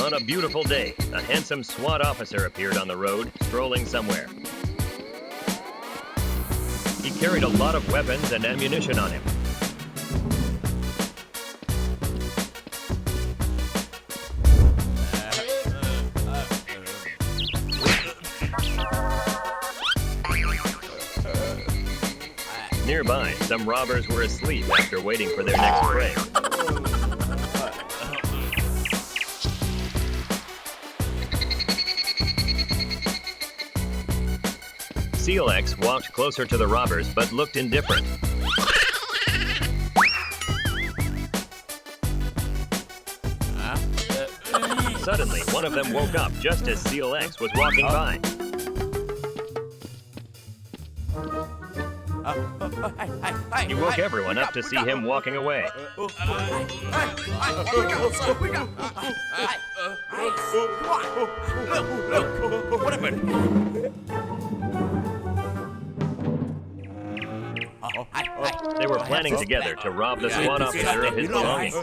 On a beautiful day, a handsome SWAT officer appeared on the road, strolling somewhere. He carried a lot of weapons and ammunition on him. Nearby, some robbers were asleep after waiting for their next prey. SEAL X walked closer to the robbers but looked indifferent. Suddenly, one of them woke up just as SEAL X was walking by. He woke everyone up to see him walking away. They were planning together to rob the SWAT officer of his belongings.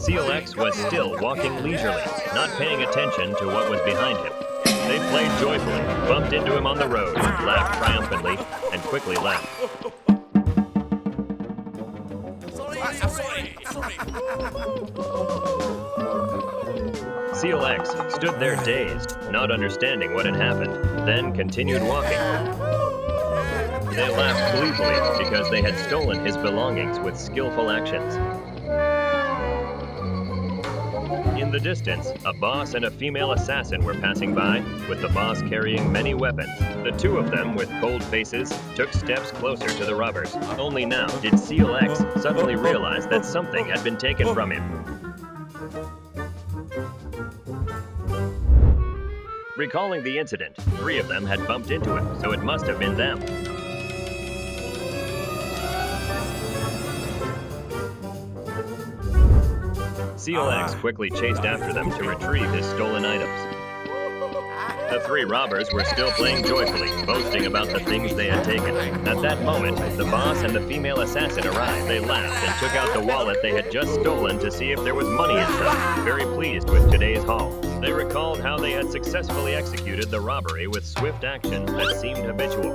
SEAL X was still walking leisurely, not paying attention to what was behind him. They played joyfully, bumped into him on the road, laughed triumphantly, and quickly left. SEAL X stood there dazed, not understanding what had happened, then continued walking. They laughed gleefully because they had stolen his belongings with skillful actions. In the distance, a boss and a female assassin were passing by, with the boss carrying many weapons. The two of them, with cold faces, took steps closer to the robbers. Only now did SEAL X suddenly realize that something had been taken from him. Recalling the incident, 3 of them had bumped into him, so it must have been them. SEAL X quickly chased after them to retrieve his stolen items. The 3 robbers were still playing joyfully, boasting about the things they had taken. At that moment, the boss and the female assassin arrived. They laughed and took out the wallet they had just stolen to see if there was money inside, very pleased with today's haul. They recalled how they had successfully executed the robbery with swift action that seemed habitual.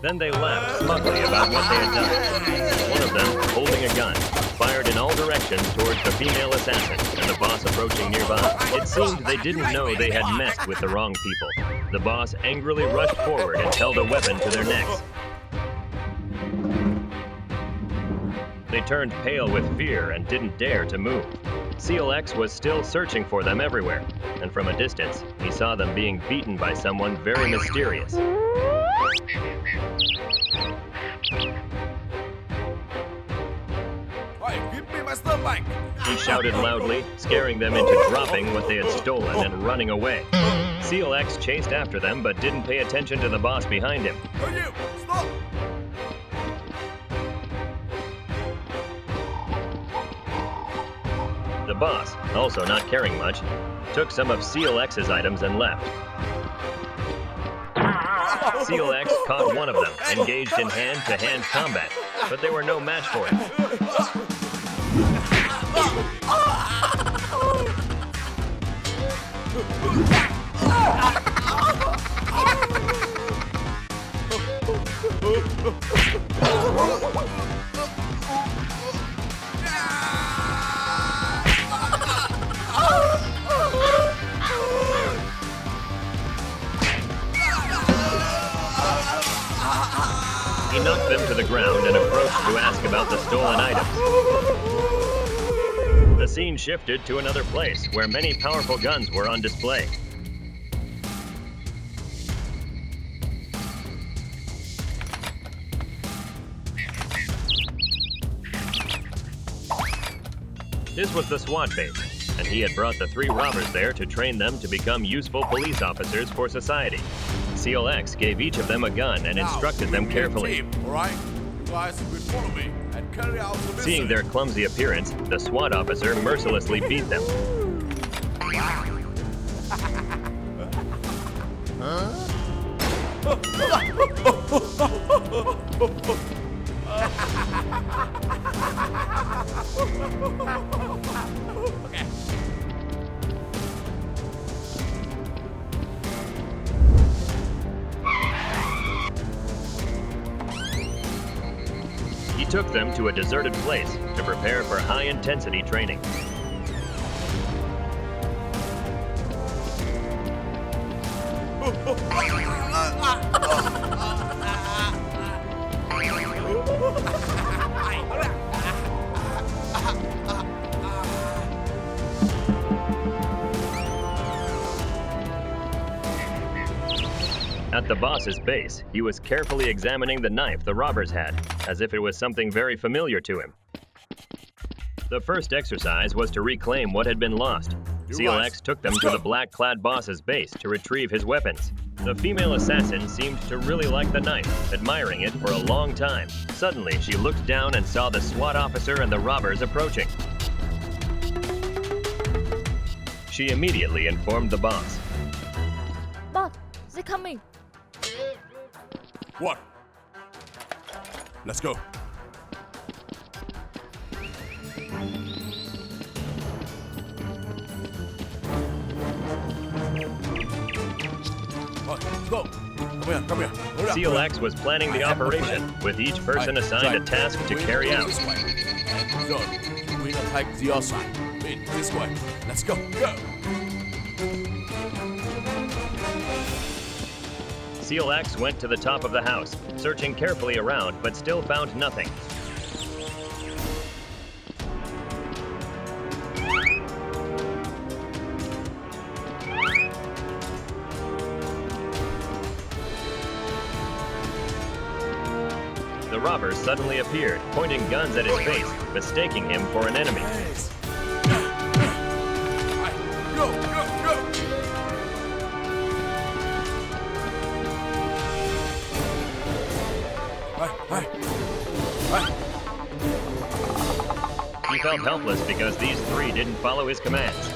Then they laughed smugly about what they had done. One of them, holding a gun, fired in all directions towards the female assassin and the boss approaching nearby. It seemed they didn't know they had messed with the wrong people. The boss angrily rushed forward and held a weapon to their necks. They turned pale with fear and didn't dare to move. SEAL X was still searching for them everywhere, and from a distance, he saw them being beaten by someone very mysterious. He shouted loudly, scaring them into dropping what they had stolen and running away. SEAL X chased after them but didn't pay attention to the boss behind him. Stop! The boss, also not caring much, took some of SEAL X's items and left. SEAL X caught one of them, engaged in hand-to-hand combat, but they were no match for him. He knocked them to the ground and approached to ask about the stolen items. The scene shifted to another place where many powerful guns were on display. This was the SWAT base, and he had brought the 3 robbers there to train them to become useful police officers for society. SEAL X gave each of them a gun and instructed them carefully. All right? You guys will follow me and carry out the mission. Seeing their clumsy appearance, the SWAT officer mercilessly beat them. Okay. He took them to a deserted place to prepare for high-intensity training. At the boss's base, he was carefully examining the knife the robbers had, as if it was something very familiar to him. The first exercise was to reclaim what had been lost. SEAL X took them to the black-clad boss's base to retrieve his weapons. The female assassin seemed to really like the knife, admiring it for a long time. Suddenly, she looked down and saw the SWAT officer and the robbers approaching. She immediately informed the boss. Boss, they're coming. What? Let's go. Let's go. Come here. Hurry up, SEAL X was planning the operation, with each person assigned a task to carry out. This way. Zone. We attack the outside. In this way. Let's go. Go. SEAL X went to the top of the house, searching carefully around, but still found nothing. The robbers suddenly appeared, pointing guns at his face, mistaking him for an enemy. Go. He felt helpless because these 3 didn't follow his commands.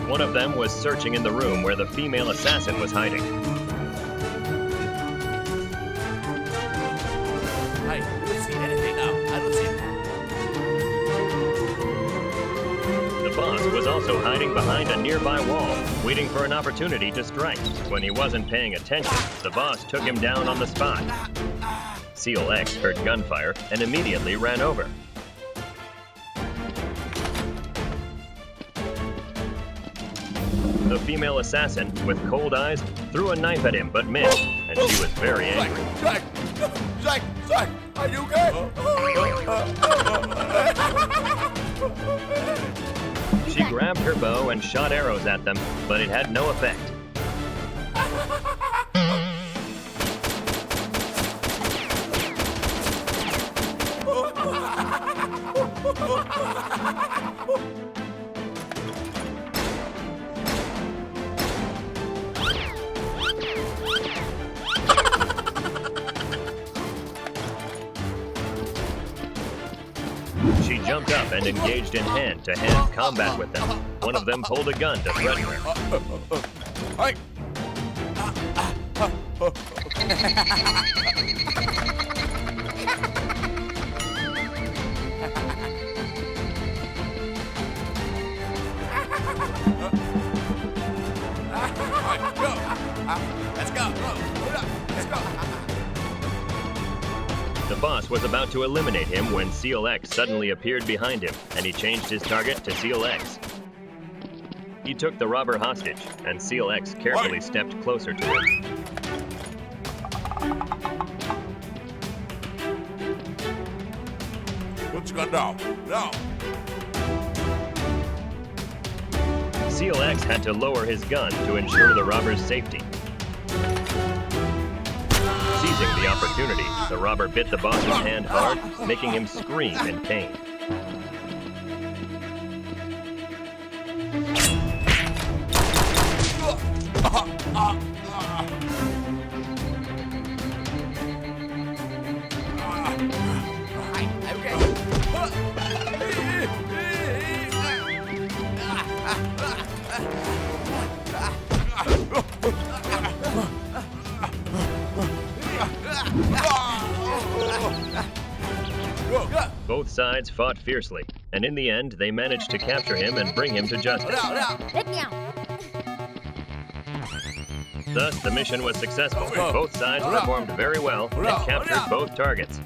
One of them was searching in the room where the female assassin was hiding. I don't see anything now. I don't see it. The boss was also hiding behind a nearby wall, waiting for an opportunity to strike. When he wasn't paying attention, the boss took him down on the spot. SEAL X heard gunfire and immediately ran over. The female assassin, with cold eyes, threw a knife at him but missed, and she was very angry. Zach, are you okay? She grabbed her bow and shot arrows at them, but it had no effect. She jumped up and engaged in hand-to-hand combat with them. One of them pulled a gun to threaten her. Hey! Let's go. Let's go. The boss was about to eliminate him when SEAL X suddenly appeared behind him, and he changed his target to SEAL X. He took the robber hostage, and SEAL X carefully stepped closer to him. Put your gun down. Now. SEAL X had to lower his gun to ensure the robber's safety. the opportunity, the robber bit the boss's hand hard, making him scream in pain. Both sides fought fiercely, and in the end, they managed to capture him and bring him to justice. Let me out. Thus, the mission was successful. Both sides performed very well and captured both targets.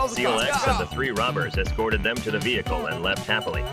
SEAL X and the 3 robbers escorted them to the vehicle and left happily.